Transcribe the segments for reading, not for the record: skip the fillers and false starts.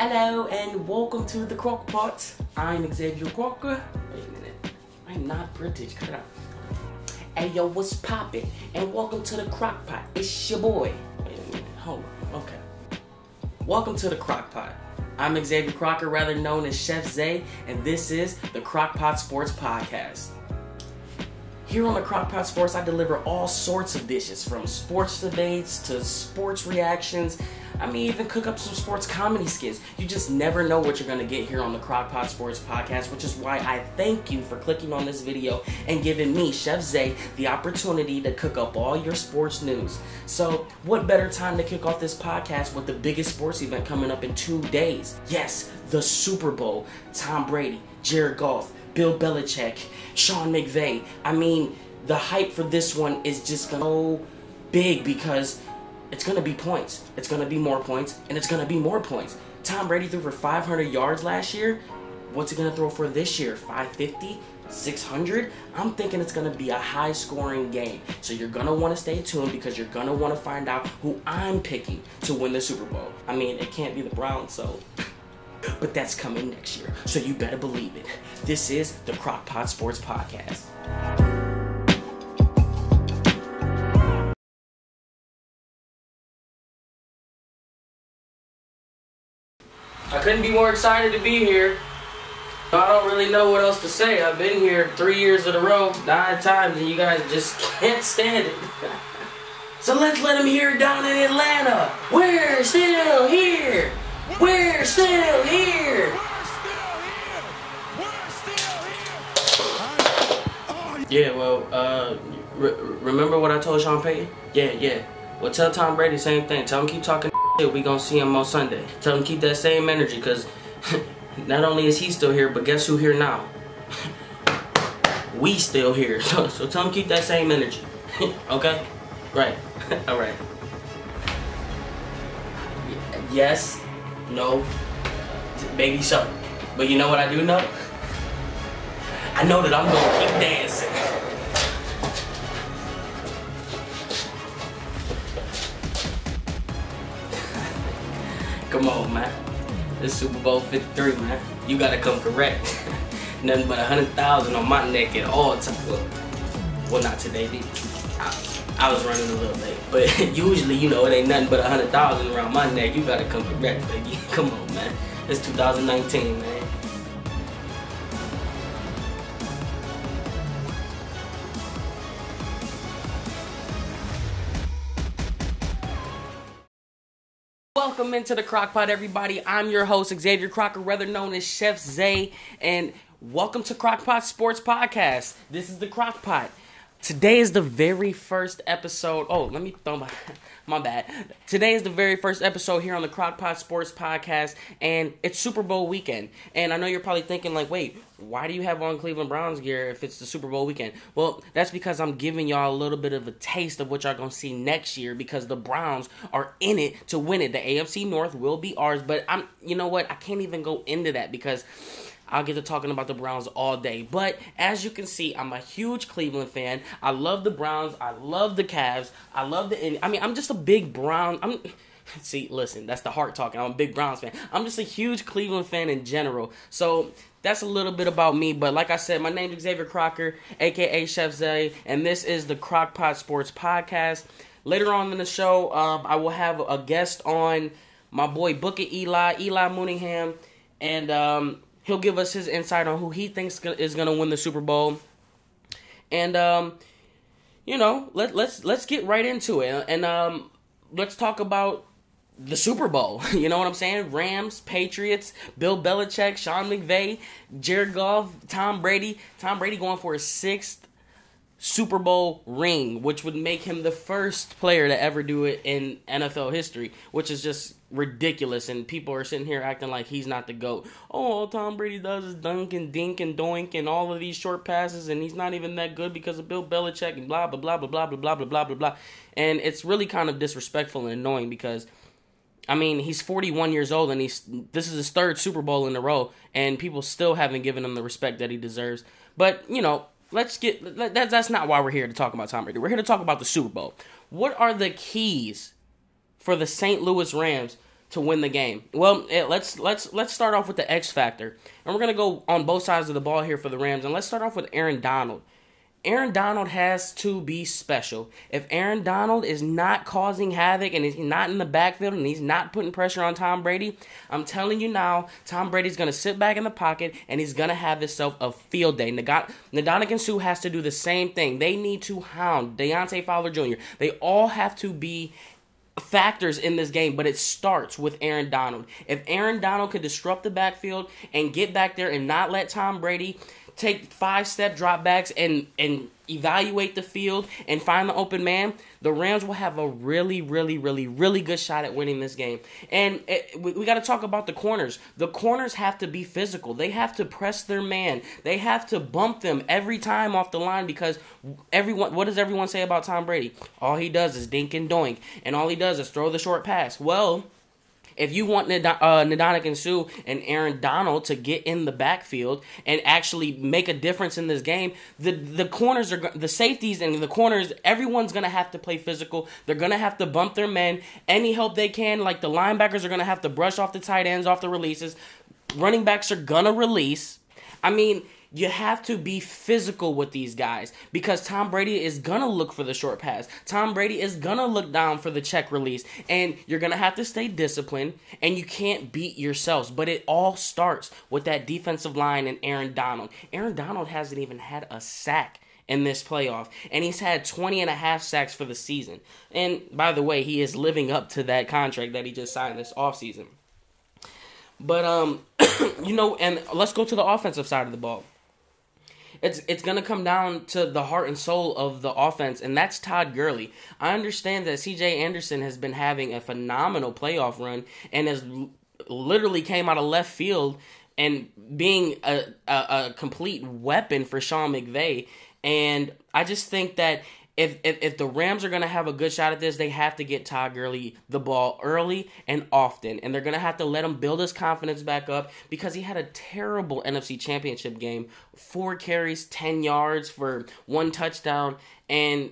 Hello and welcome to the Crocpot. I'm Xavier Crocker. Wait a minute. I'm not British. Cut it out. Hey yo, what's poppin'? And welcome to the Crocpot. It's your boy. Wait a minute. Hold on. Okay. Welcome to the Crocpot. I'm Xavier Crocker, rather known as Chef Zay, and this is the Crocpot Sports Podcast. Here on the Crocpot Sports, I deliver all sorts of dishes, from sports debates to sports reactions. I may even cook up some sports comedy skits. You just never know what you're going to get here on the Crocpot Sports Podcast, which is why I thank you for clicking on this video and giving me, Chef Zay, the opportunity to cook up all your sports news. So, what better time to kick off this podcast with the biggest sports event coming up in 2 days? Yes, the Super Bowl. Tom Brady, Jared Goff, Bill Belichick, Sean McVay. I mean, the hype for this one is just so big because it's going to be points. It's going to be more points, and it's going to be more points. Tom Brady threw for 500 yards last year. What's he going to throw for this year? 550? 600? I'm thinking it's going to be a high-scoring game. So you're going to want to stay tuned because you're going to want to find out who I'm picking to win the Super Bowl. I mean, it can't be the Browns, so... But that's coming next year, so you better believe it. This is the Crocpot Sports Podcast. I couldn't be more excited to be here. I don't really know what else to say. I've been here 3 years in a row, 9 times, and you guys just can't stand it. So let's let them hear it down in Atlanta. We're still here. We're still here. Yeah, well, remember what I told Sean Payton? Yeah. Well, tell Tom Brady the same thing. Tell him keep talking shit. We gonna see him on Sunday. Tell him keep that same energy, because not only is he still here, but guess who here now? We still here. So tell him keep that same energy. Okay? Right. All right. Yes. No. Maybe so. But you know what I do know? I know that I'm gonna keep dancing. Come on, man. This Super Bowl 53, man. You gotta come correct. Nothing but 100,000 on my neck at all times. Well, not today, I was running a little late. But usually, you know, it ain't nothing but 100,000 around my neck. You gotta come correct, baby. Come on, man. It's 2019, man. Welcome into the Crocpot, everybody. I'm your host, Xavier Crocker, rather known as Chef Zay, and welcome to Crocpot Sports Podcast. This is the Crocpot. Today is the very first episode. Oh, let me throw my bad. Today is the very first episode here on the Crocpot Sports Podcast, and it's Super Bowl weekend. And I know you're probably thinking, like, wait, why do you have on Cleveland Browns gear if it's the Super Bowl weekend? Well, that's because I'm giving y'all a little bit of a taste of what y'all gonna see next year, because the Browns are in it to win it. The AFC North will be ours, but you know what? I can't even go into that because I'll get to talking about the Browns all day. But as you can see, I'm a huge Cleveland fan. I love the Browns. I love the Cavs. I love I'm just a big Brown. See, listen, that's the heart talking. I'm a big Browns fan. I'm just a huge Cleveland fan in general. So that's a little bit about me. But like I said, my name is Xavier Crocker, a.k.a. Chef Zay, and this is the Crocpot Sports Podcast. Later on in the show, I will have a guest on, my boy Booker Liii MOONEYHAM, and he'll give us his insight on who he thinks is going to win the Super Bowl. And, you know, let's get right into it. And let's talk about the Super Bowl. You know what I'm saying? Rams, Patriots, Bill Belichick, Sean McVay, Jared Goff, Tom Brady. Tom Brady going for his 6th Super Bowl ring, which would make him the first player to ever do it in NFL history, which is just ridiculous. And people are sitting here acting like he's not the GOAT. Oh, all Tom Brady does is dunk and dink and doink and all of these short passes, and he's not even that good because of Bill Belichick and blah, blah, blah, blah, blah, blah, blah, blah, blah, blah. And it's really kind of disrespectful and annoying because, I mean, he's 41 years old, and this is his 3rd Super Bowl in a row, and people still haven't given him the respect that he deserves. But, you know, that's not why we're here to talk about Tom Brady. We're here to talk about the Super Bowl. What are the keys for the St. Louis Rams to win the game? Well, let's start off with the X factor, and we're gonna go on both sides of the ball here for the Rams, and let's start off with Aaron Donald. Aaron Donald has to be special. If Aaron Donald is not causing havoc and he's not in the backfield and he's not putting pressure on Tom Brady, I'm telling you now, Tom Brady's going to sit back in the pocket and he's going to have himself a field day. Ndamukong Suh has to do the same thing. They need to hound Deontay Fowler Jr. They all have to be factors in this game, but it starts with Aaron Donald. If Aaron Donald could disrupt the backfield and get back there and not let Tom Brady take 5-step dropbacks and evaluate the field and find the open man, the Rams will have a really, really, really, really good shot at winning this game. And we got to talk about the corners. The corners have to be physical. They have to press their man. They have to bump them every time off the line because what does everyone say about Tom Brady? All he does is dink and doink, and all he does is throw the short pass. Well, if you want Ndamukong Suh and Aaron Donald to get in the backfield and actually make a difference in this game, the corners the safeties and the corners, everyone's gonna have to play physical. They're gonna have to bump their men any help they can. Like the linebackers are gonna have to brush off the tight ends off the releases. Running backs are gonna release. I mean, you have to be physical with these guys because Tom Brady is going to look for the short pass. Tom Brady is going to look down for the check release. And you're going to have to stay disciplined, and you can't beat yourselves. But it all starts with that defensive line and Aaron Donald. Aaron Donald hasn't even had a sack in this playoff, and he's had 20.5 sacks for the season. And by the way, he is living up to that contract that he just signed this offseason. But, and let's go to the offensive side of the ball. It's going to come down to the heart and soul of the offense, and that's Todd Gurley. I understand that C.J. Anderson has been having a phenomenal playoff run and has literally came out of left field and being a complete weapon for Sean McVay. And I just think that if the Rams are going to have a good shot at this, they have to get Todd Gurley the ball early and often. And they're going to have to let him build his confidence back up because he had a terrible NFC Championship game. 4 carries, 10 yards for 1 touchdown. And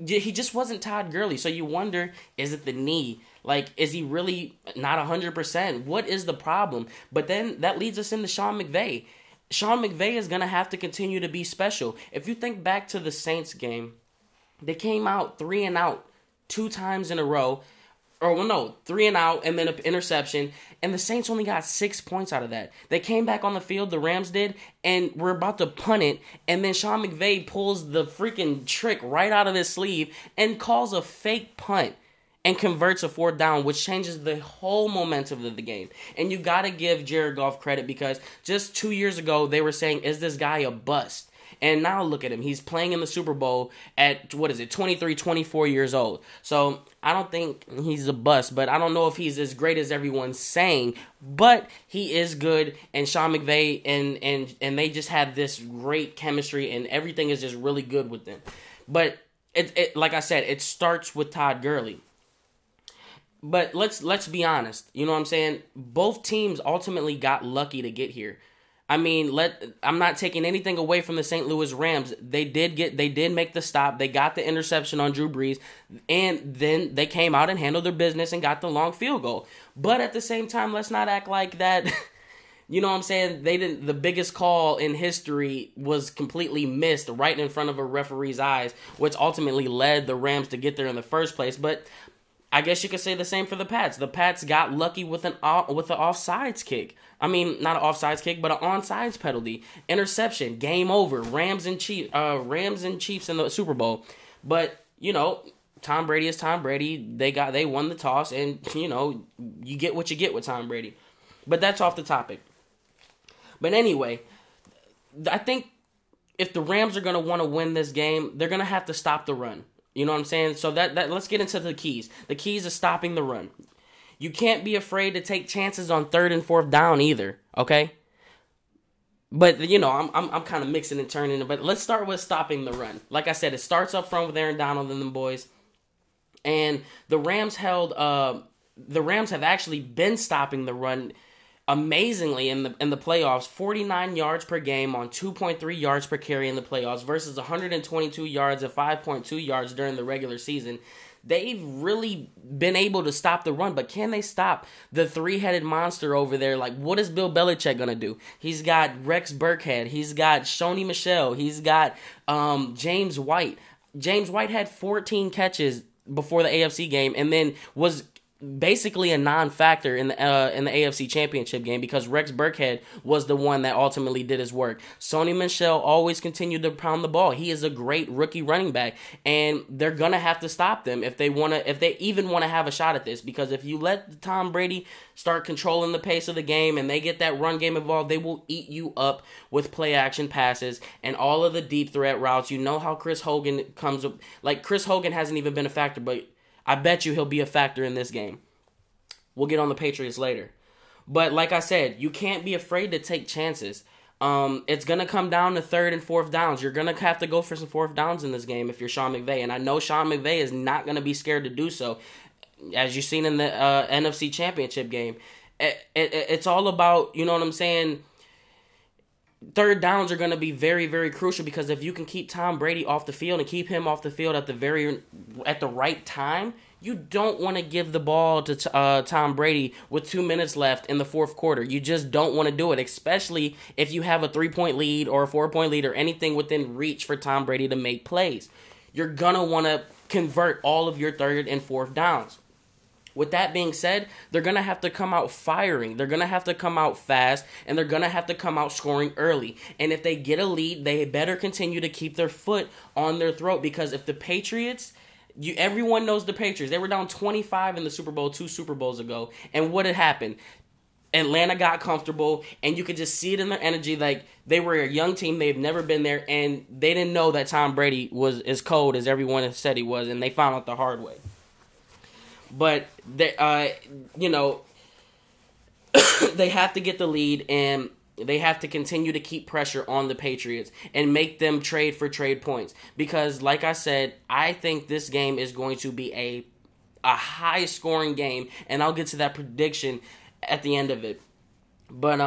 he just wasn't Todd Gurley. So you wonder, is it the knee? Like, is he really not 100%? What is the problem? But then that leads us into Sean McVay. Sean McVay is going to have to continue to be special. If you think back to the Saints game, they came out 3 and out 2 times in a row. 3 and out and then an interception. And the Saints only got 6 points out of that. They came back on the field, the Rams did, and were about to punt it. And then Sean McVay pulls the freaking trick right out of his sleeve and calls a fake punt and converts a 4th down, which changes the whole momentum of the game. And you got to give Jared Goff credit because just 2 years ago, they were saying, is this guy a bust? And now look at him. He's playing in the Super Bowl at, 23, 24 years old. So I don't think he's a bust, but I don't know if he's as great as everyone's saying. But he is good, and Sean McVay, and they just have this great chemistry, and everything is just really good with them. But, like I said, it starts with Todd Gurley. But let's be honest. You know what I'm saying? Both teams ultimately got lucky to get here. I mean, I'm not taking anything away from the St. Louis Rams. They did make the stop. They got the interception on Drew Brees, and then they came out and handled their business and got the long field goal. But at the same time, let's not act like that. You know what I'm saying? The biggest call in history was completely missed right in front of a referee's eyes, which ultimately led the Rams to get there in the first place. But I guess you could say the same for the Pats. The Pats got lucky with an offsides kick. I mean, not an offsides kick, but an onside penalty. Interception, game over. Rams and Chiefs in the Super Bowl. But, Tom Brady is Tom Brady. They won the toss, and, you get what you get with Tom Brady. But that's off the topic. But anyway, I think if the Rams are going to want to win this game, they're going to have to stop the run. You know what I'm saying? So that let's get into the keys. The keys is stopping the run. You can't be afraid to take chances on 3rd and 4th down either, okay? But, I'm kind of mixing and turning. But let's start with stopping the run. Like I said, it starts up front with Aaron Donald and them boys. And the Rams have actually been stopping the run amazingly in the playoffs, 49 yards per game on 2.3 yards per carry in the playoffs versus 122 yards and 5.2 yards during the regular season. They've really been able to stop the run, but can they stop the three-headed monster over there? Like, what is Bill Belichick going to do? He's got Rex Burkhead. He's got Shoney Michel. He's got James White. James White had 14 catches before the AFC game and then was basically a non-factor in the AFC Championship game because Rex Burkhead was the one that ultimately did his work. Shoney Michel always continued to pound the ball. He is a great rookie running back, and they're gonna have to stop them if they even want to have a shot at this. Because if you let Tom Brady start controlling the pace of the game and they get that run game involved, they will eat you up with play action passes and all of the deep threat routes. You know how Chris Hogan comes up. Like, Chris Hogan hasn't even been a factor, but I bet you he'll be a factor in this game. We'll get on the Patriots later. But like I said, you can't be afraid to take chances. It's going to come down to third and fourth downs. You're going to have to go for some fourth downs in this game if you're Sean McVay. And I know Sean McVay is not going to be scared to do so. As you've seen in the NFC Championship game. It's all about, you know what I'm saying, third downs are going to be very, very crucial because if you can keep Tom Brady off the field and keep him off the field at the right time, you don't want to give the ball to Tom Brady with 2 minutes left in the fourth quarter. You just don't want to do it, especially if you have a 3-point lead or a 4-point lead or anything within reach for Tom Brady to make plays. You're going to want to convert all of your third and fourth downs. With that being said, they're going to have to come out firing. They're going to have to come out fast, and they're going to have to come out scoring early. And if they get a lead, they better continue to keep their foot on their throat because if the Patriots, everyone knows the Patriots. They were down 25 in the Super Bowl 2 Super Bowls ago. And what had happened? Atlanta got comfortable, and you could just see it in their energy. Like, they were a young team. They've never been there, and they didn't know that Tom Brady was as cold as everyone said he was, and they found out the hard way. But, they have to get the lead, and they have to continue to keep pressure on the Patriots and make them trade for trade points. Because, like I said, I think this game is going to be a high-scoring game, and I'll get to that prediction at the end of it. But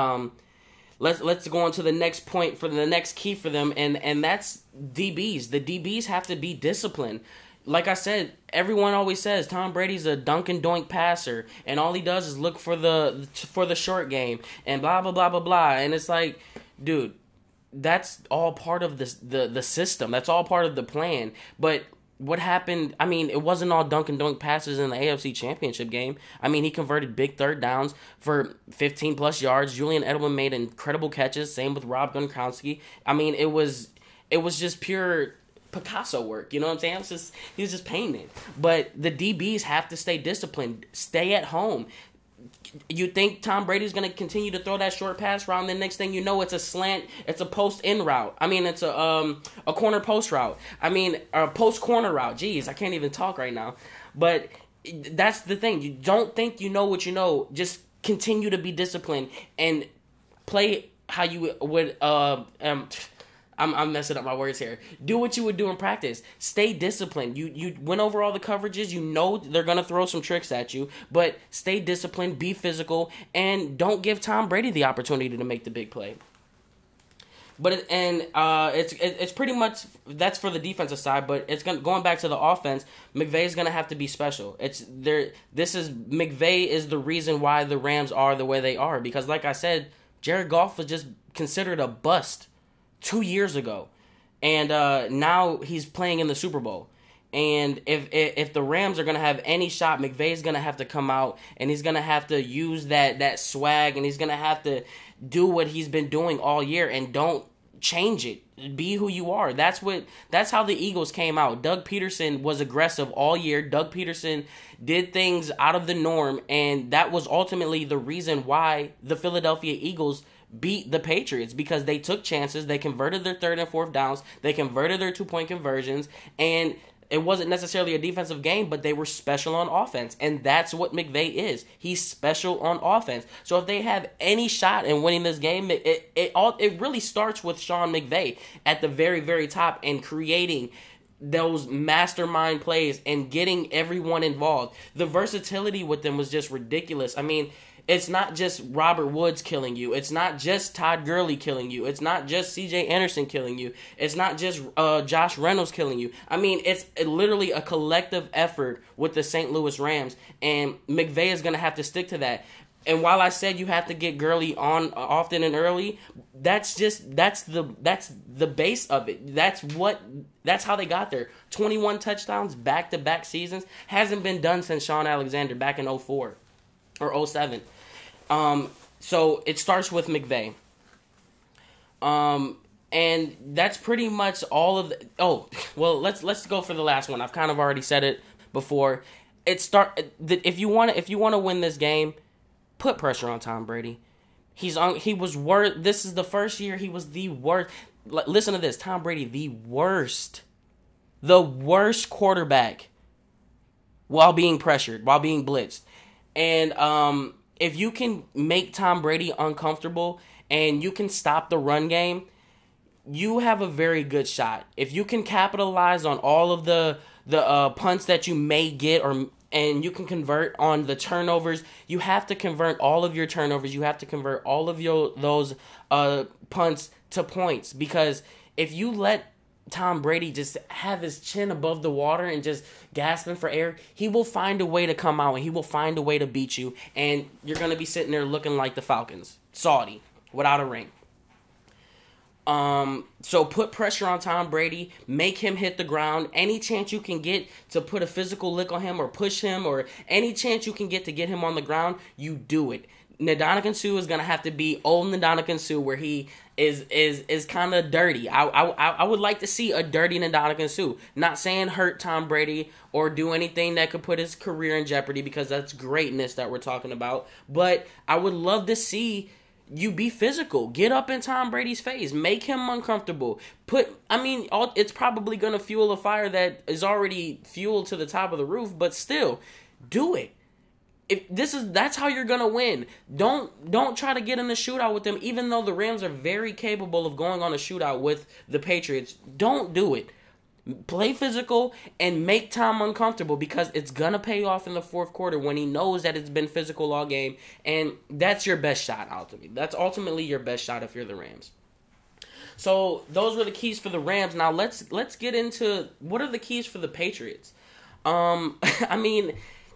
let's go on to the next point for the next key for them, and that's DBs. The DBs have to be disciplined. Like I said, everyone always says Tom Brady's a dunk and doink passer, and all he does is look for the short game, and blah, blah, blah, blah, blah. And it's like, dude, that's all part of the system. That's all part of the plan. But what happened, I mean, it wasn't all dunk and doink passes in the AFC Championship game. I mean, he converted big third downs for 15-plus yards. Julian Edelman made incredible catches. Same with Rob Gronkowski. I mean, it was just pure Picasso work, you know what I'm saying? He was just painting. But the DBs have to stay disciplined. Stay at home. You think Tom Brady's going to continue to throw that short pass route, and the next thing you know, it's a slant, it's a post-in route. I mean, it's a corner post route. I mean, a post-corner route. Jeez, I can't even talk right now. But that's the thing. You don't think you know what you know. Just continue to be disciplined and play how you would I'm messing up my words here. Do what you would do in practice. Stay disciplined. You went over all the coverages. You know they're going to throw some tricks at you. But stay disciplined, be physical, and don't give Tom Brady the opportunity to make the big play. But it's pretty much, that's for the defensive side, but it's going back to the offense, McVay's going to have to be special. McVay is the reason why the Rams are the way they are. Because like I said, Jared Goff was just considered a bust 2 years ago, and now he's playing in the Super Bowl. And if the Rams are going to have any shot, McVay's going to have to come out, and he's going to have to use that swag, and he's going to have to do what he's been doing all year, and don't change it. Be who you are. That's how the Eagles came out. Doug Peterson was aggressive all year. Doug Peterson did things out of the norm, and that was ultimately the reason why the Philadelphia Eagles beat the Patriots, because they took chances, they converted their third and fourth downs, they converted their 2-point conversions, and it wasn't necessarily a defensive game, but they were special on offense, and that's what McVay is. He's special on offense. So if they have any shot in winning this game, it really starts with Sean McVay at the very, very top and creating those mastermind plays and getting everyone involved. The versatility with them was just ridiculous. I mean, It's not just Robert Woods killing you. It's not just Todd Gurley killing you. It's not just C.J. Anderson killing you. It's not just Josh Reynolds killing you. I mean, it's literally a collective effort with the St. Louis Rams, and McVay is going to have to stick to that. And while I said you have to get Gurley on often and early, that's the base of it. That's how they got there. 21 touchdowns back-to-back seasons hasn't been done since Sean Alexander back in 04 or 07. So it starts with McVay. And that's pretty much all of the... let's go for the last one. I've kind of already said it before. If you want to win this game, put pressure on Tom Brady. He was worse. This is the first year he was the worst. Listen to this. Tom Brady, the worst quarterback while being pressured, while being blitzed. And if you can make Tom Brady uncomfortable and you can stop the run game, you have a very good shot. If you can capitalize on all of the punts that you may get, and you can convert on the turnovers, you have to convert all of your turnovers. You have to convert all of those punts to points, because if you let Tom Brady just have his chin above the water and just gasping for air, he will find a way to come out and he will find a way to beat you, and you're going to be sitting there looking like the Falcons, Saudi, without a ring. So put pressure on Tom Brady, make him hit the ground. Any chance you can get to put a physical lick on him or push him, or any chance you can get to get him on the ground, you do it. Ndamukong Suh is going to have to be old Ndamukong Suh, where he is kind of dirty. I would like to see a dirty Ndamukong Suh. Not saying hurt Tom Brady or do anything that could put his career in jeopardy, because that's greatness that we're talking about. But I would love to see you be physical. Get up in Tom Brady's face. Make him uncomfortable. It's probably going to fuel a fire that is already fueled to the top of the roof, but still, do it. That's how you're going to win. Don't try to get in a shootout with them, even though the Rams are very capable of going on a shootout with the Patriots. Don't do it. Play physical and make Tom uncomfortable, because it's going to pay off in the fourth quarter when he knows that it's been physical all game, and that's your best shot, ultimately. That's ultimately your best shot if you're the Rams. So those were the keys for the Rams. Now let's get into what are the keys for the Patriots.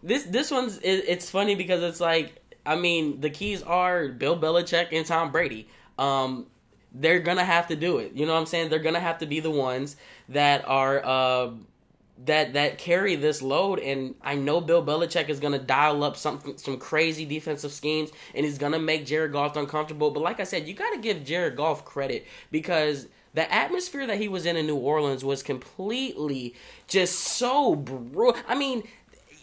This one's it's funny because it's like, the keys are Bill Belichick and Tom Brady. They're going to have to do it. You know what I'm saying? They're going to have to be the ones that are that carry this load. And I know Bill Belichick is going to dial up some crazy defensive schemes, and he's going to make Jared Goff uncomfortable. But like I said, you got to give Jared Goff credit, because the atmosphere that he was in New Orleans was completely just so brutal.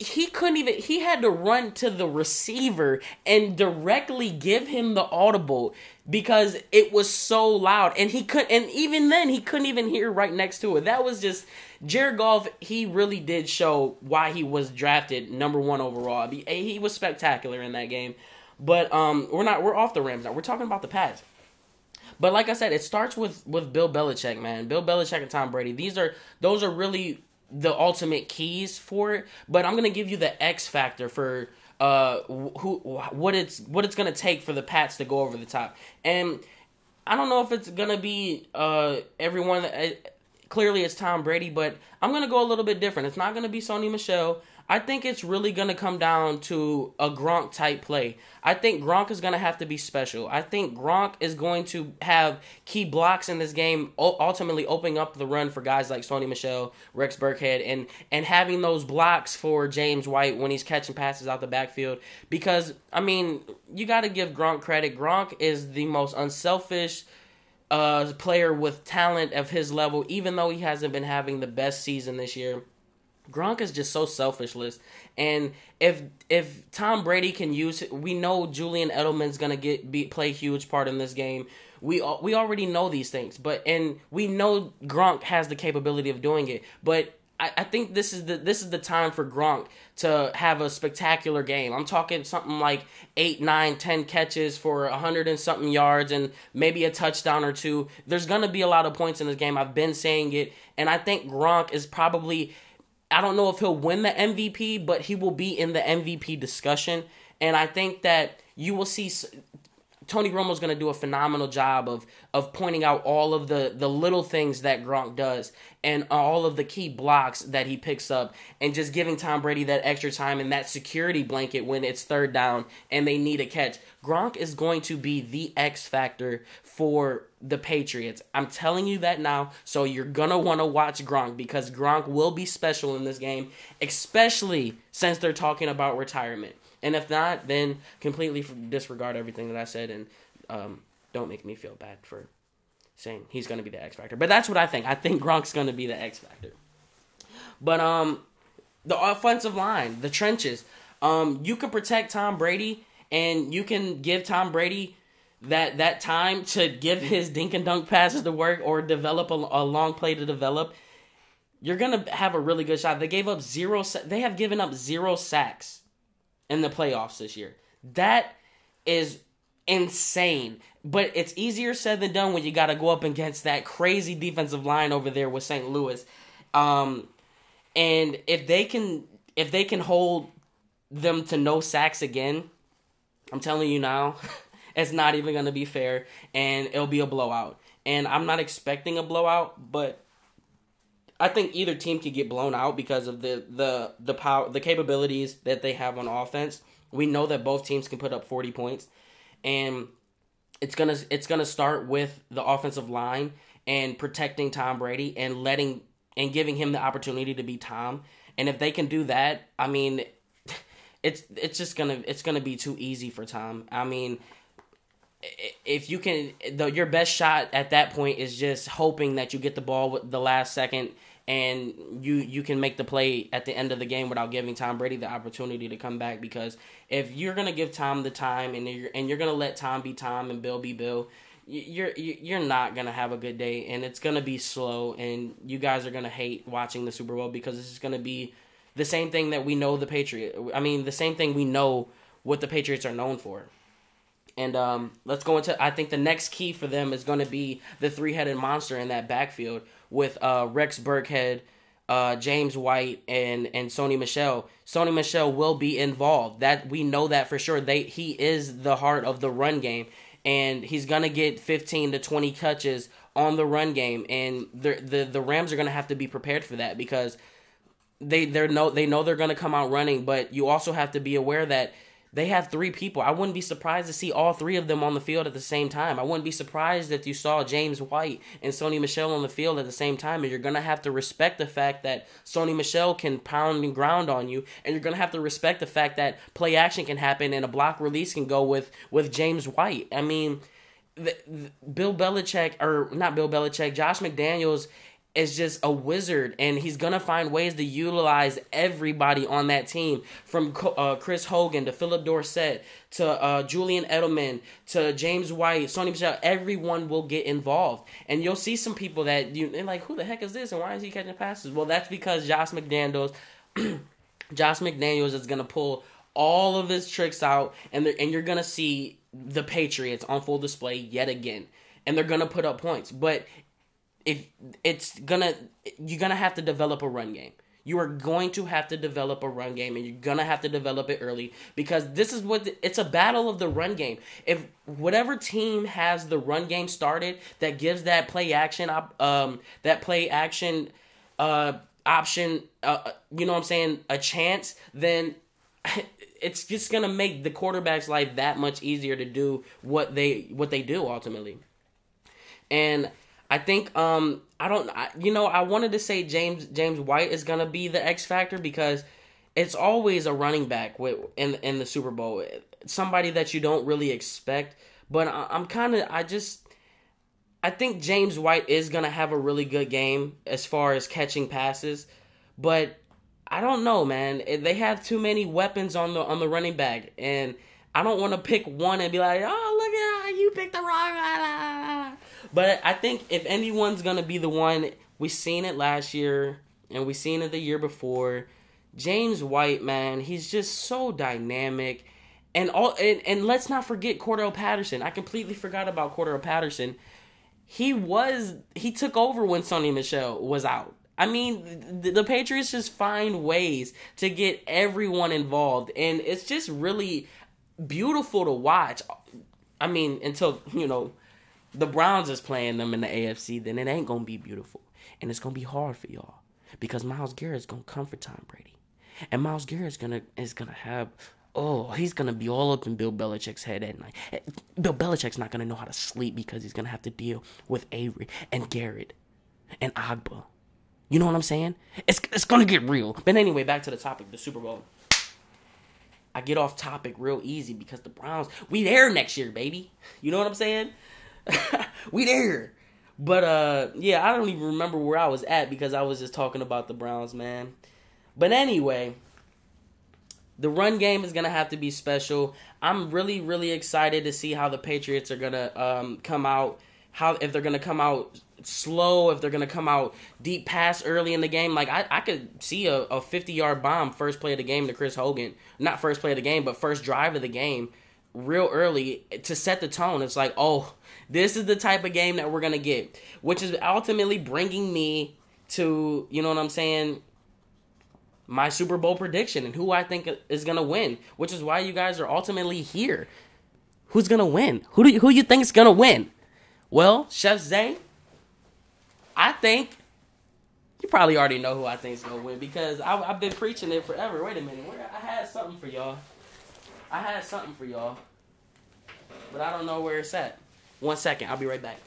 He had to run to the receiver and directly give him the audible because it was so loud, and even then he couldn't even hear right next to it. That was just Jared Goff. He really did show why he was drafted number 1 overall. He was spectacular in that game. But we're off the Rams now. We're talking about the Pats. But like I said, it starts with Bill Belichick, man. Bill Belichick and Tom Brady. Those are really the ultimate keys for it. But I'm gonna give you the X factor for what it's gonna take for the Pats to go over the top. And I don't know if it's gonna be everyone. Clearly, it's Tom Brady, but I'm gonna go a little bit different. It's not gonna be Sony Michel. I think it's really going to come down to a Gronk-type play. I think Gronk is going to have to be special. I think Gronk is going to have key blocks in this game, ultimately opening up the run for guys like Sony Michel, Rex Burkhead, and having those blocks for James White when he's catching passes out the backfield. Because, you got to give Gronk credit. Gronk is the most unselfish player with talent of his level, even though he hasn't been having the best season this year. Gronk is just so selfishless, and if Tom Brady can use it, we know Julian Edelman's gonna play a huge part in this game. We already know these things, and we know Gronk has the capability of doing it. But I think this is the time for Gronk to have a spectacular game. I'm talking something like 8, 9, 10 catches for 100 and something yards and maybe a touchdown or two. There's gonna be a lot of points in this game. I've been saying it, and I think Gronk is probably. I don't know if he'll win the MVP, but he will be in the MVP discussion. And I think that you will see Tony Romo's going to do a phenomenal job of pointing out all of the little things that Gronk does and all of the key blocks that he picks up and just giving Tom Brady that extra time and that security blanket when it's third down and they need a catch. Gronk is going to be the X factor for the Patriots. I'm telling you that now, so you're going to want to watch Gronk because Gronk will be special in this game, especially since they're talking about retirement. And if not, then completely disregard everything that I said and don't make me feel bad for saying he's going to be the X factor. But that's what I think. I think Gronk's going to be the X factor. But the offensive line, the trenches, you can protect Tom Brady and you can give Tom Brady that time to give his dink and dunk passes to work or develop a long play to develop. You're going to have a really good shot. They have given up 0 sacks in the playoffs this year. That is insane. But it's easier said than done when you got to go up against that crazy defensive line over there with St. Louis. And if they can hold them to no sacks again, I'm telling you now, it's not even going to be fair, and it'll be a blowout. And I'm not expecting a blowout, but I think either team could get blown out because of the power, the capabilities that they have on offense. We know that both teams can put up 40 points, and it's gonna start with the offensive line and protecting Tom Brady and giving him the opportunity to be Tom. And if they can do that, I mean, it's gonna be too easy for Tom. I mean, if you can, your best shot at that point is just hoping that you get the ball with the last second and you can make the play at the end of the game without giving Tom Brady the opportunity to come back. Because if you're gonna give Tom the time and you're gonna let Tom be Tom and Bill be Bill, you're not gonna have a good day, and it's gonna be slow, and you guys are gonna hate watching the Super Bowl because it's gonna be the same thing that we know the same thing we know what the Patriots are known for. And let's go into, I think the next key for them is going to be the three-headed monster in that backfield with Rex Burkhead, James White, and Sony Michel. Sony Michel will be involved. That we know that for sure. He is the heart of the run game, and he's going to get 15 to 20 touches on the run game. And the Rams are going to have to be prepared for that because they know they're going to come out running, but you also have to be aware that they have 3 people. I wouldn't be surprised to see all 3 of them on the field at the same time. I wouldn't be surprised if you saw James White and Sony Michel on the field at the same time. And you're going to have to respect the fact that Sony Michel can pound and ground on you. And you're going to have to respect the fact that play action can happen and a block release can go with James White. I mean, Josh McDaniels is just a wizard, and he's going to find ways to utilize everybody on that team, from Chris Hogan to Philip Dorsett to Julian Edelman to James White, Sony Michel. Everyone will get involved, and you'll see some people that they're like, who the heck is this, and why is he catching passes? Well, that's because Josh McDaniels is going to pull all of his tricks out, and you're going to see the Patriots on full display yet again, and they're going to put up points, but you're gonna have to develop a run game. You are going to have to develop a run game, and you're gonna have to develop it early because this is it's a battle of the run game. If whatever team has the run game started that gives that play action option, you know what I'm saying, a chance, then it's just gonna make the quarterback's life that much easier to do what they do ultimately. And I think I wanted to say James White is gonna be the X factor because it's always a running back in the Super Bowl, somebody that you don't really expect. But I think James White is gonna have a really good game as far as catching passes, but I don't know, man. They have too many weapons on the running back, and I don't want to pick one and be like, oh, look at how you picked the wrong one. But I think if anyone's going to be the one, we seen it last year and we seen it the year before. James White, man, he's just so dynamic. And let's not forget Cordell Patterson. I completely forgot about Cordell Patterson. He took over when Sony Michel was out. I mean, the Patriots just find ways to get everyone involved, and it's just really beautiful to watch. I mean, until, the Browns is playing them in the AFC, then it ain't going to be beautiful. And it's going to be hard for y'all. Because Myles Garrett's going to come for Tom Brady. And Myles Garrett's is gonna have, he's going to be all up in Bill Belichick's head at night. Bill Belichick's not going to know how to sleep because he's going to have to deal with Avery and Garrett and Agba. You know what I'm saying? It's going to get real. But anyway, back to the topic, the Super Bowl. I get off topic real easy because the Browns, we there next year, baby. You know what I'm saying? We there. But, yeah, I don't even remember where I was at because I was just talking about the Browns, man. But anyway, the run game is going to have to be special. I'm really, really excited to see how the Patriots are going to come out. If they're going to come out slow, if they're going to come out deep pass early in the game. Like, I could see a 50-yard bomb first play of the game to Chris Hogan. Not first play of the game, but first drive of the game real early to set the tone. It's like, this is the type of game that we're going to get. Which is ultimately bringing me to, you know what I'm saying, my Super Bowl prediction and who I think is going to win. Which is why you guys are ultimately here. Who's going to win? Who you think is going to win? Well, Chef Zay, I think you probably already know who I think is going to win because I've been preaching it forever. Wait a minute. I had something for y'all. But I don't know where it's at. 1 second. I'll be right back.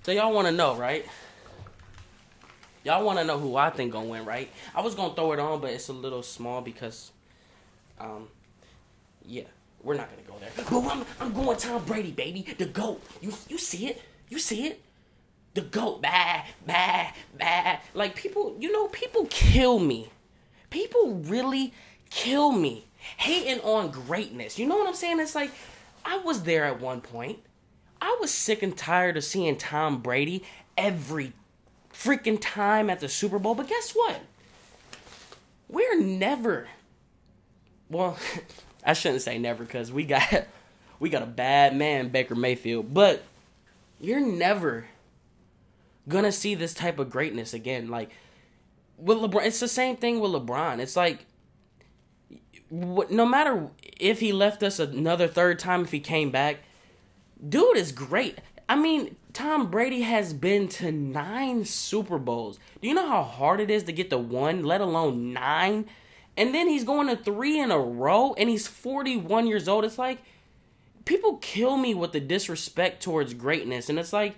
So y'all want to know, right? Y'all want to know who I think going to win, right? I was going to throw it on, but it's a little small because, yeah. We're not going to go there. But I'm going Tom Brady, baby. The GOAT. You see it? You see it? The GOAT. Bah, bah, bah. Like, people kill me. People really kill me. Hating on greatness. You know what I'm saying? It's like, I was there at one point. I was sick and tired of seeing Tom Brady every freaking time at the Super Bowl. But guess what? We're never... Well... I shouldn't say never because we got a bad man, Baker Mayfield. But you're never going to see this type of greatness again. Like, with LeBron, it's the same thing with LeBron. It's like, no matter if he left us another third time, if he came back, dude is great. I mean, Tom Brady has been to 9 Super Bowls. Do you know how hard it is to get to 1, let alone 9? And then he's going to 3 in a row, and he's 41 years old. It's like, people kill me with the disrespect towards greatness, and it's like,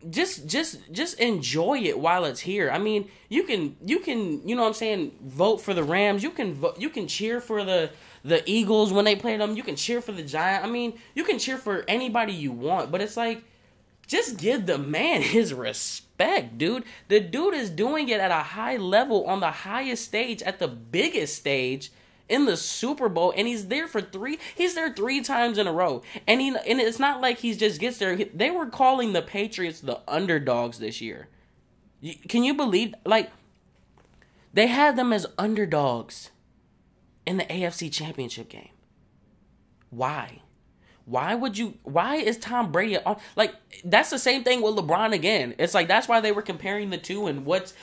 just enjoy it while it's here. I mean, you can, you know what I'm saying, vote for the Rams. You can cheer for the Eagles when they play them. You can cheer for the Giants. I mean, you can cheer for anybody you want, but it's like, just give the man his respect, dude. The dude is doing it at a high level on the highest stage, at the biggest stage in the Super Bowl, and he's there for 3. He's there 3 times in a row, and it's not like he just gets there. They were calling the Patriots the underdogs this year. Can you believe? Like, they had them as underdogs in the AFC Championship game. Why? Why is Tom Brady on? Like, that's the same thing with LeBron again. It's like, that's why they were comparing the two and what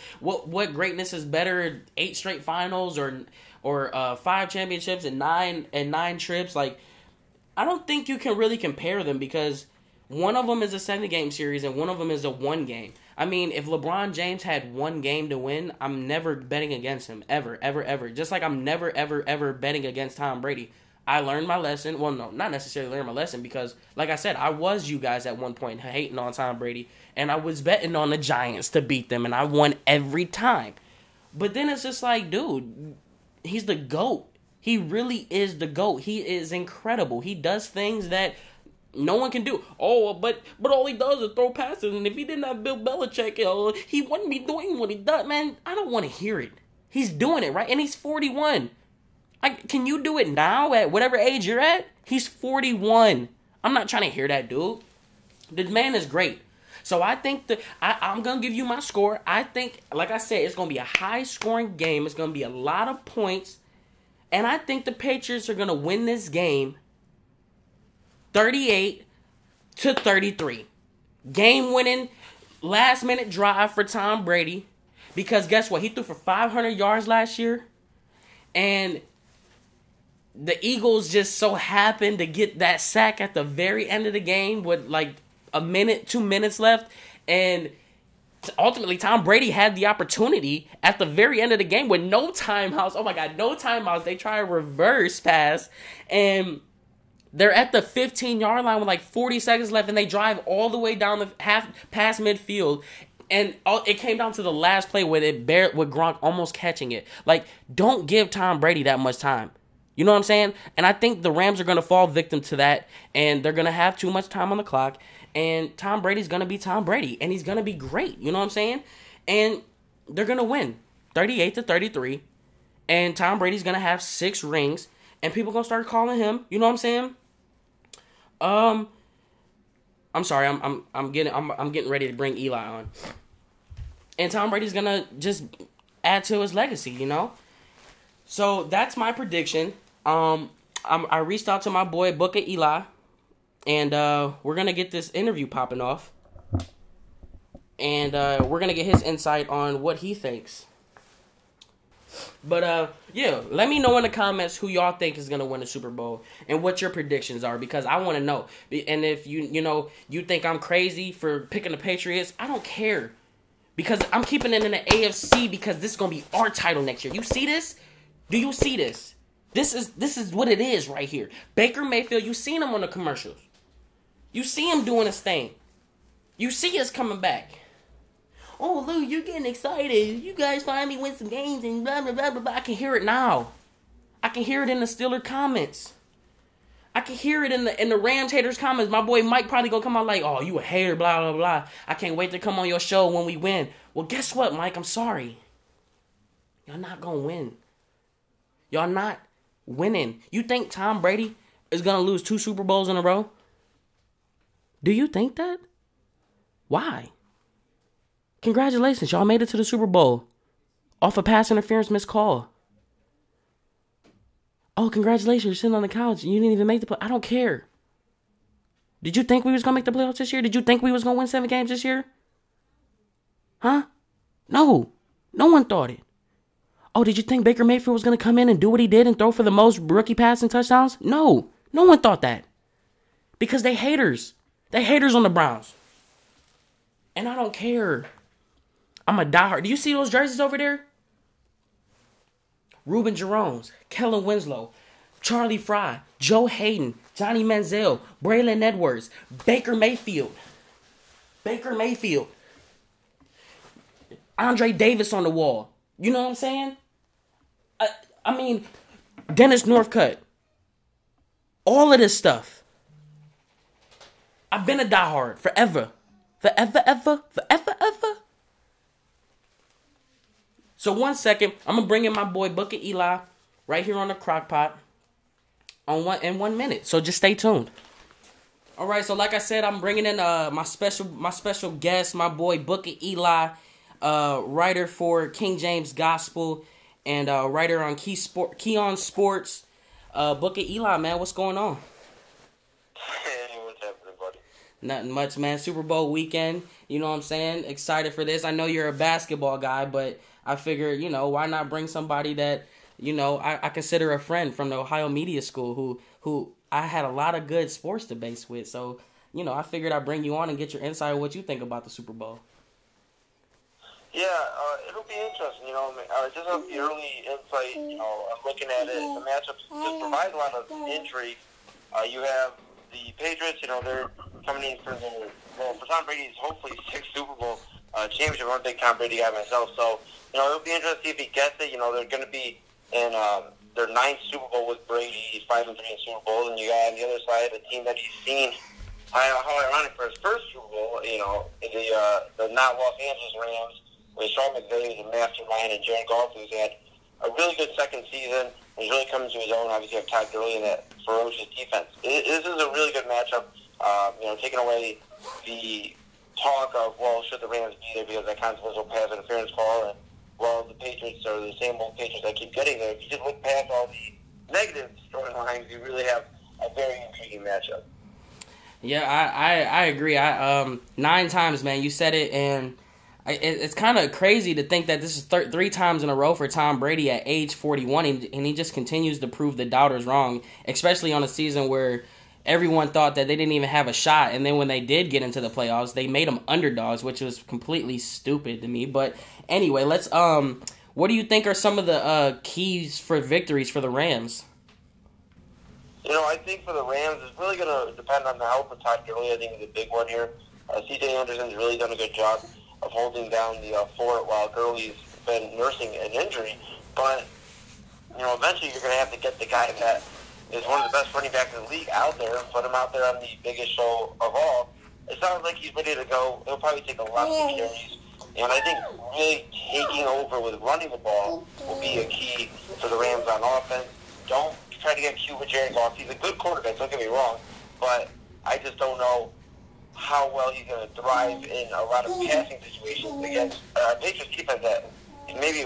greatness is better, 8 straight finals or 5 championships and 9 trips. Like, I don't think you can really compare them because one of them is a 7-game series and one of them is a 1 game. I mean, if LeBron James had 1 game to win, I'm never betting against him. Ever, ever, ever. Just like I'm never, ever, ever betting against Tom Brady. I learned my lesson. Well, no, not necessarily learned my lesson because, like I said, I was you guys at one point hating on Tom Brady, and I was betting on the Giants to beat them, and I won every time. But then it's just like, dude, he's the GOAT. He really is the GOAT. He is incredible. He does things that no one can do. Oh, but all he does is throw passes, and if he didn't have Bill Belichick, he wouldn't be doing what he does. Man, I don't want to hear it. He's doing it, right? And he's 41. Can you do it now at whatever age you're at? He's 41. I'm not trying to hear that, dude. The man is great. So I think I'm going to give you my score. I think, like I said, it's going to be a high-scoring game. It's going to be a lot of points. And I think the Patriots are going to win this game 38-33. Game-winning, last-minute drive for Tom Brady. Because guess what? He threw for 500 yards last year. And the Eagles just so happened to get that sack at the very end of the game with like a minute, 2 minutes left. And ultimately, Tom Brady had the opportunity at the very end of the game with no timeouts. Oh, my God, no timeouts. They try a reverse pass, and they're at the 15-yard line with like 40 seconds left, and they drive all the way down the half past midfield. And it came down to the last play with Gronk almost catching it. Like, don't give Tom Brady that much time. You know what I'm saying? And I think the Rams are going to fall victim to that, and they're going to have too much time on the clock. And Tom Brady's going to be Tom Brady, and he's going to be great. You know what I'm saying? And they're going to win 38-33. And Tom Brady's going to have 6 rings, and people going to start calling him. You know what I'm saying? I'm sorry. I'm getting ready to bring Eli on. And Tom Brady's going to just add to his legacy, you know? So that's my prediction. I reached out to my boy Booker Eli, and we're going to get this interview popping off. And we're going to get his insight on what he thinks. But, yeah, let me know in the comments who y'all think is going to win the Super Bowl and what your predictions are, because I want to know. And if you think I'm crazy for picking the Patriots, I don't care, because I'm keeping it in the AFC, because this is going to be our title next year. You see this? Do you see this? This is what it is right here. Baker Mayfield, you seen him on the commercials. You see him doing his thing. You see us coming back. Oh, Lou, you're getting excited. You guys finally win some games and blah, blah, blah, blah, blah. I can hear it now. I can hear it in the Steelers comments. I can hear it in the Rams haters comments. My boy Mike probably gonna come out like, oh, you a hater, blah, blah, blah. I can't wait to come on your show when we win. Well, guess what, Mike? I'm sorry. Y'all not gonna win. Y'all not winning. You think Tom Brady is gonna lose 2 Super Bowls in a row? Do you think that? Why? Congratulations, y'all made it to the Super Bowl off a pass interference missed call. Oh, congratulations, you're sitting on the couch and you didn't even make the play. I don't care. Did you think we was going to make the playoffs this year? Did you think we was going to win 7 games this year? Huh? No. No one thought it. Oh, did you think Baker Mayfield was going to come in and do what he did and throw for the most rookie passing touchdowns? No. No one thought that. Because they haters. They haters on the Browns. And I don't care. I'm a diehard. Do you see those jerseys over there? Ruben Jerome's, Kellen Winslow, Charlie Fry, Joe Hayden, Johnny Manziel, Braylon Edwards, Baker Mayfield. Baker Mayfield. Andre Davis on the wall. You know what I'm saying? I mean, Dennis Northcutt. All of this stuff. I've been a diehard forever. Forever. So 1 second, I'm going to bring in my boy Booker Eli right here on the Crocpot in 1 minute. So just stay tuned. All right, so like I said, I'm bringing in my special guest, my boy Booker Eli, writer for King James Gospel and writer on Key on Sports. Booker Eli, man, what's going on? Hey, what's happening, buddy? Nothing much, man. Super Bowl weekend, you know what I'm saying? Excited for this. I know you're a basketball guy, but I figure, why not bring somebody that, I consider a friend from the Ohio Media School who I had a lot of good sports debates with. So, I figured I'd bring you on and get your insight on what you think about the Super Bowl. Yeah, it'll be interesting, just have the early insight, I'm looking at it. The matchups just provide a lot of intrigue. You have the Patriots, they're coming in for for Tom Brady's hopefully 6th Super Bowl championship. I'm a big Tom Brady guy myself, so, it'll be interesting to see if he gets it. They're going to be in their 9th Super Bowl with Brady. He's 5-3 in Super Bowl, and you got on the other side a team that he's seen. How ironic for his first Super Bowl, the not Los Angeles Rams, with Sean McVay, the mastermind, and Jared Goff, who's had a really good second season. He's really coming to his own. Obviously, you have Todd Gurley in that ferocious defense. This is a really good matchup. Taking away the talk of, should the Rams be there because of that controversial pass interference call, and, the Patriots are the same old Patriots that keep getting there. If you just look past all the negative storylines, you really have a very intriguing matchup. Yeah, I agree. 9 times, man, you said it, and It's kind of crazy to think that this is 3 times in a row for Tom Brady at age 41, and he just continues to prove the doubters wrong, especially on a season where everyone thought that they didn't even have a shot, and then when they did get into the playoffs, they made them underdogs, which was completely stupid to me. But anyway, let's what do you think are some of the keys for victories for the Rams? I think for the Rams, it's really going to depend on the health of Todd Gurley. I think is a big one here. C.J. Anderson's really done a good job of holding down the fort while Gurley's been nursing an injury. But, eventually you're going to have to get the guy that is one of the best running backs in the league out there and put him out there on the biggest show of all. It sounds like he's ready to go. He'll probably take a lot of carries. And I think really taking over with running the ball will be a key for the Rams on offense. Don't try to get cute with Jared Goff. He's a good quarterback, don't get me wrong, but I just don't know how well he's going to thrive in a lot of passing situations against Patriots defense that maybe,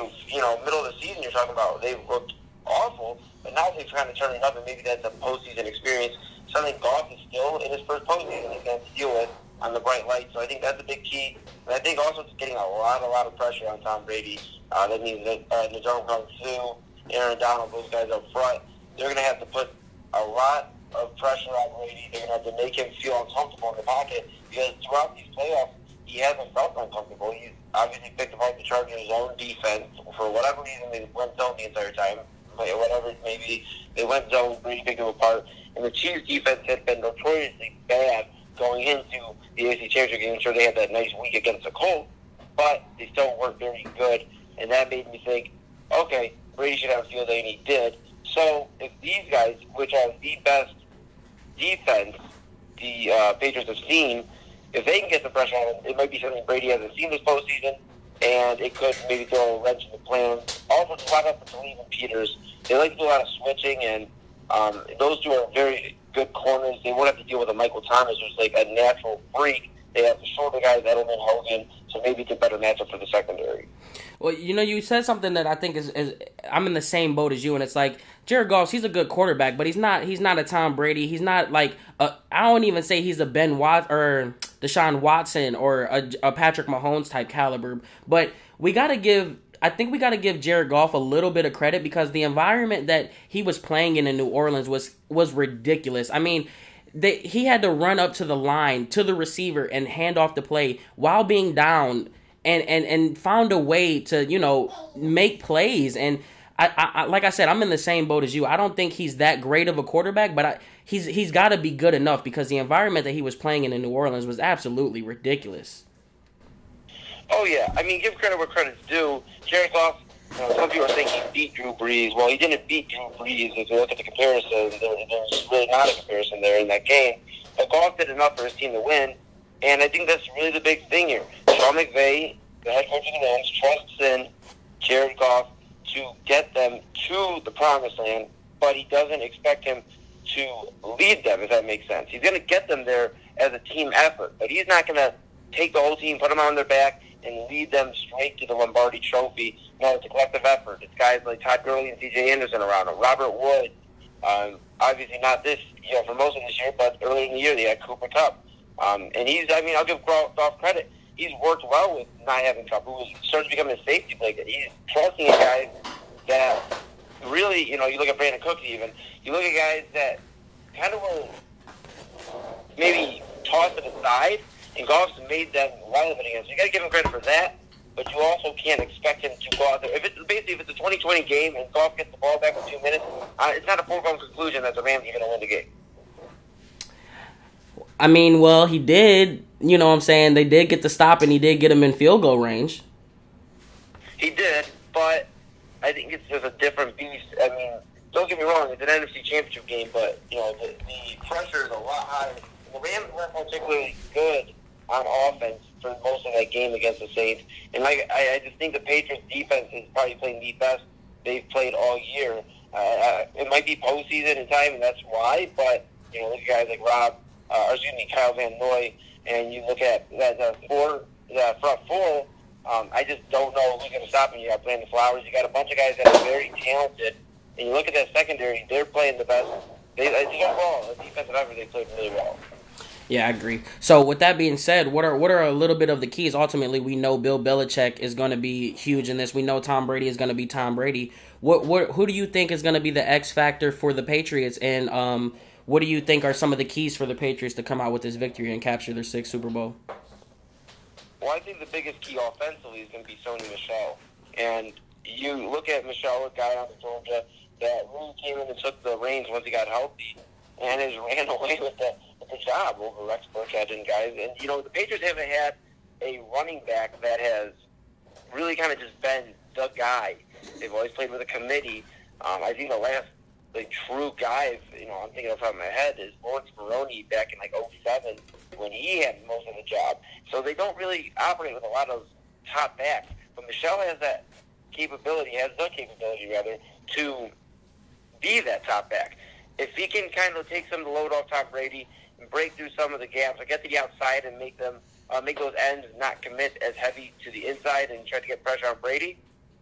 middle of the season you're talking about, they've looked awful, but now they're trying to turn it up, and maybe that's a postseason experience. Something Goff is still in his first postseason he's going to deal with on the bright light, so I think that's a big key. And I think also it's getting a lot of pressure on Tom Brady. That means that Najarm Kung Su, Aaron Donald, those guys up front, they're going to have to put a lot of pressure on Brady. They're going to have to make him feel uncomfortable in the pocket because throughout these playoffs, he hasn't felt uncomfortable. He's obviously picked apart the Chargers' own defense. For whatever reason, they went zone the entire time. Whatever, maybe they went zone, Brady picked them apart. And the Chiefs' defense had been notoriously bad going into the AFC Championship game. I'm sure they had that nice week against the Colts, but they still weren't very good. And that made me think, okay, Brady should have a field day, and he did. So if these guys, which are the best defense the Patriots have seen, if they can get the pressure on him, it might be something Brady hasn't seen this postseason, and it could maybe throw a wrench in the plan. Also, it's a lot up to Liii and Peters. They like to do a lot of switching, and those two are very good corners. They won't have to deal with a Michael Thomas, who's like a natural freak. They have the shorter guys, Edelman, Hogan, so maybe it's a better matchup for the secondary. Well, you said something that I think is I'm in the same boat as you, and it's like Jared Goff, he's a good quarterback, but he's not a Tom Brady. He's not like I don't even say he's a Ben Watt or Deshaun Watson or a Patrick Mahomes type caliber. But I think we gotta give Jared Goff a little bit of credit because the environment that he was playing in New Orleans was ridiculous. I mean, he had to run up to the line to the receiver and hand off the play while being down. And found a way to, make plays. And I like I said, I'm in the same boat as you. I don't think he's that great of a quarterback, but he's got to be good enough because the environment that he was playing in New Orleans was absolutely ridiculous. Oh, yeah. I mean, give credit where credit's due. Jared Goff, some people are saying he beat Drew Brees. Well, he didn't beat Drew Brees. If you look at the comparison, there's really not a comparison there in that game. But Goff did enough for his team to win. And I think that's really the big thing here. Sean McVay, the head coach of the Rams, trusts in Jared Goff to get them to the promised land, but he doesn't expect him to lead them, if that makes sense. He's going to get them there as a team effort, but he's not going to take the whole team, put them on their back, and lead them straight to the Lombardi Trophy. No, it's a collective effort. It's guys like Todd Gurley and C.J. Anderson around him, Robert Wood. Obviously not this, for most of this year, but earlier in the year they had Cooper Kupp. And I'll give Goff credit. He's worked well with not having Kupp, who started to become a safety blanket. He's trusting a guy that really, you look at Brandon Cooks even, you look at guys that kind of were maybe tossed to the side, and Goff's made them relevant again. So you got to give him credit for that, but you also can't expect him to go out there. If it's a 2020 game and Goff gets the ball back in 2 minutes, it's not a foregone conclusion that the Rams are going to win the game. I mean, well, he did. You know what I'm saying? They did get the stop, and he did get him in field goal range. He did, but I think it's just a different beast. I mean, don't get me wrong, it's an NFC Championship game, but, the pressure is a lot higher. The Rams weren't particularly good on offense for most of that game against the Saints. And I just think the Patriots' defense is probably playing the best they've played all year. It might be postseason in time, and that's why, but, look at guys like Kyle Van Noy, and you look at the front four, I just don't know who's going to stop him. You got Brandon Flowers. You got a bunch of guys that are very talented. And you look at that secondary, they're playing the best. Overall, the defensive effort, they played really well. Yeah, I agree. So with that being said, what are a little bit of the keys? Ultimately, we know Bill Belichick is going to be huge in this. We know Tom Brady is going to be Tom Brady. Who do you think is going to be the X factor for the Patriots? And what do you think are some of the keys for the Patriots to come out with this victory and capture their 6th Super Bowl? Well, I think the biggest key offensively is going to be Sony Michel. And you look at Michel, a guy out of Georgia that really came in and took the reins once he got healthy and has ran away with the job over Rex Burkhead and guys. And, the Patriots haven't had a running back that has really kind of just been the guy. They've always played with a committee. I think the last true guy, I'm thinking off the top of my head, is Lawrence Maroney back in 2007 when he had most of the job. So they don't really operate with a lot of top backs. But Michel has the capability, to be that top back. If he can kind of take some of the load off Tom Brady and break through some of the gaps, or get to the outside and make them make those ends not commit as heavy to the inside and try to get pressure on Brady,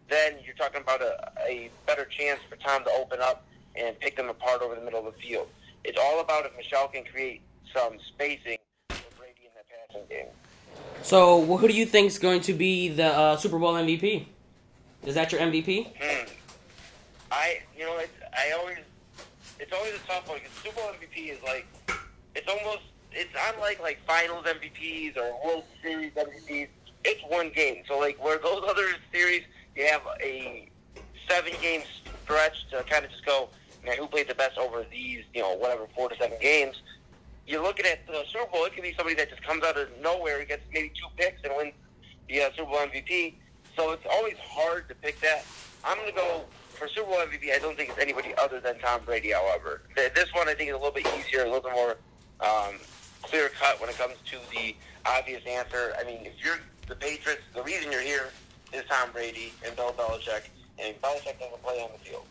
then you're talking about a better chance for Tom to open up and pick them apart over the middle of the field. It's all about if Michel can create some spacing for Brady in that passing game. So who do you think is going to be the Super Bowl MVP? Is that your MVP? It's always a tough one because Super Bowl MVP is it's unlike Finals MVPs or World Series MVPs. It's one game. So where those other series, you have a 7-game stretch to kind of just go, man, who played the best over these, 4 to 7 games. You're looking at the Super Bowl, it can be somebody that just comes out of nowhere, gets maybe 2 picks and wins the Super Bowl MVP. So it's always hard to pick that. I'm going to go for Super Bowl MVP. I don't think it's anybody other than Tom Brady, however. This one I think is a little bit easier, a little bit more clear-cut when it comes to the obvious answer. I mean, if you're the Patriots, the reason you're here is Tom Brady and Bill Belichick, and Belichick doesn't play on the field.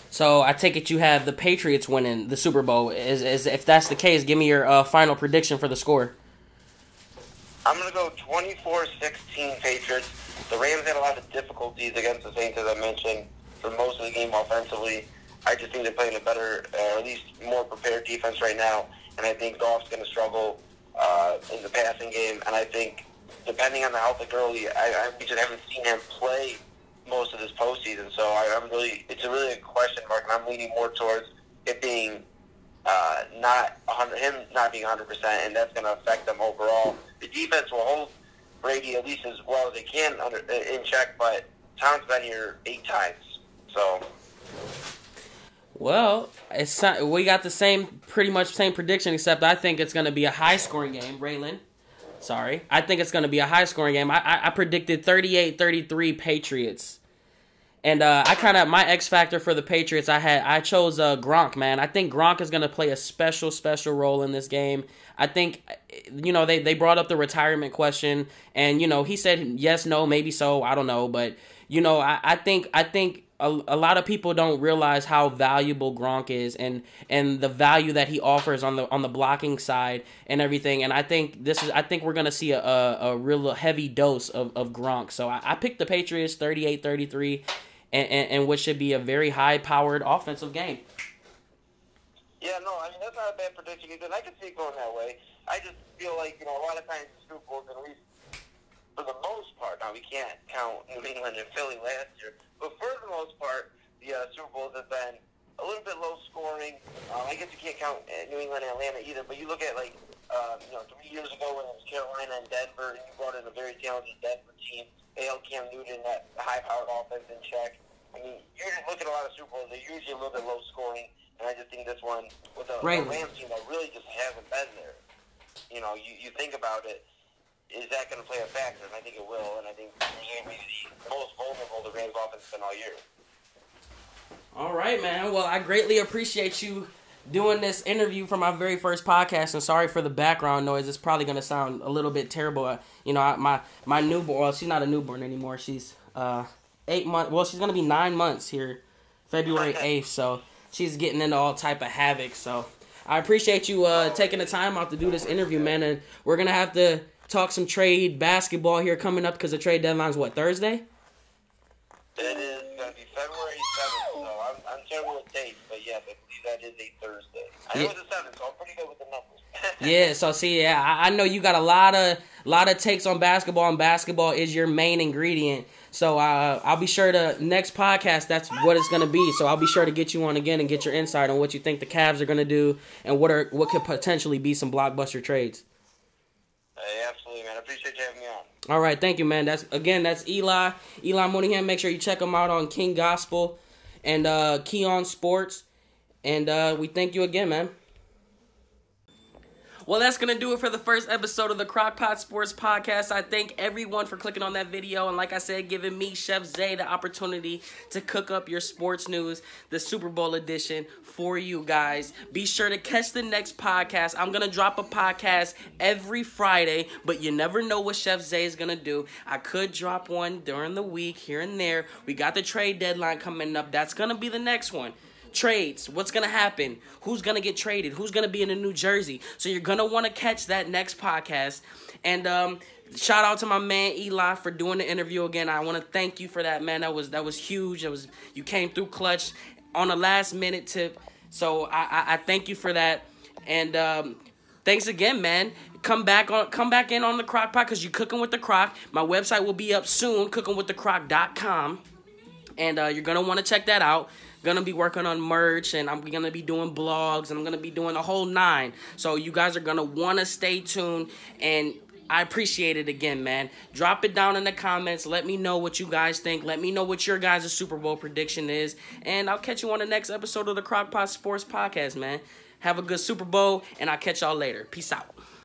So I take it you have the Patriots winning the Super Bowl. Is if that's the case, give me your final prediction for the score. I'm going to go 24-16 Patriots. The Rams had a lot of difficulties against the Saints, as I mentioned, for most of the game offensively. I just think they're playing a better, or at least more prepared defense right now, and I think Goff's going to struggle in the passing game. And I think, depending on the health of Gurley, we just haven't seen him play most of this postseason. So it's really a question mark, and I'm leaning more towards it being him not being 100%, and that's going to affect them overall. The defense will hold Brady at least as well as they can in check, but Tom's been here 8 times. So, well, we got the pretty much same prediction, except I think it's going to be a high-scoring game. Raylan, sorry, I think it's going to be a high-scoring game. I predicted 38-33 Patriots. And my X factor for the Patriots, I chose Gronk, man. I think Gronk is going to play a special role in this game. I think, they brought up the retirement question, and, he said yes, no, maybe so, I don't know. But, I think a lot of people don't realize how valuable Gronk is and the value that he offers on the blocking side and everything. And I think we're going to see a real heavy dose of Gronk. So I picked the Patriots 38-33. And what should be a very high-powered offensive game. Yeah, no, I mean, that's not a bad prediction either. I can see it going that way. I just feel like, a lot of times the Super Bowls, at least for the most part, now we can't count New England and Philly last year, but for the most part, the Super Bowls have been a little bit low-scoring. I guess you can't count New England and Atlanta either, but you look at, 3 years ago when it was Carolina and Denver, and you brought in a very talented Denver team. They held Cam Newton, that high-powered offense, in check. I mean, you're just looking at a lot of Super Bowls. They're usually a little bit low-scoring, and I just think this one, with a Rams team that really just hasn't been there, you think about it, is that going to play a factor? And I think it will, and I think they're going to be the most vulnerable the Rams offense has been all year. All right, man. Well, I greatly appreciate you doing this interview for my very first podcast, and sorry for the background noise. It's probably going to sound a little bit terrible. My newborn, well, she's not a newborn anymore. She's 8 months. Well, she's going to be 9 months here, February 8th, so she's getting into all type of havoc. So I appreciate you taking the time out to do this interview, man, and we're going to have to talk some trade basketball here coming up because the trade deadline's, Thursday? It is going to be February 7th, so I'm terrible with dates, but yes, I believe that is a Thursday. I know it's the 7th, so I'm pretty good with the numbers. Yeah, so see, yeah, I know you got a lot of takes on basketball, and basketball is your main ingredient. So I'll be sure to next podcast. That's what it's gonna be. So I'll be sure to get you on again and get your insight on what you think the Cavs are gonna do and what could potentially be some blockbuster trades. Hey, absolutely, man. I appreciate you having me on. All right, thank you, man. That's Eli MOONEYHAM. Make sure you check him out on King Gospel and Keon Sports. And we thank you again, man. Well, that's going to do it for the first episode of the Crocpot Sports Podcast. I thank everyone for clicking on that video. And like I said, giving me, Chef Zay, the opportunity to cook up your sports news, the Super Bowl edition, for you guys. Be sure to catch the next podcast. I'm going to drop a podcast every Friday, but you never know what Chef Zay is going to do. I could drop one during the week here and there. We got the trade deadline coming up. That's going to be the next one. Trades, what's going to happen, who's going to get traded, who's going to be in a New Jersey. So you're going to want to catch that next podcast. And shout out to my man Eli for doing the interview again. I want to thank you for that, man. That was huge. You came through clutch on a last minute tip. So I thank you for that. And thanks again, man. Come back in on the Crocpot because you're cooking with the Croc. My website will be up soon, cookingwiththecroc.com. And you're going to want to check that out. Gonna be working on merch, and I'm gonna be doing blogs, and I'm gonna be doing the whole 9. So you guys are gonna wanna stay tuned, and I appreciate it again, man. Drop it down in the comments. Let me know what you guys think. Let me know what your guys' Super Bowl prediction is, and I'll catch you on the next episode of the Crocpot Sports Podcast, man. Have a good Super Bowl, and I'll catch y'all later. Peace out.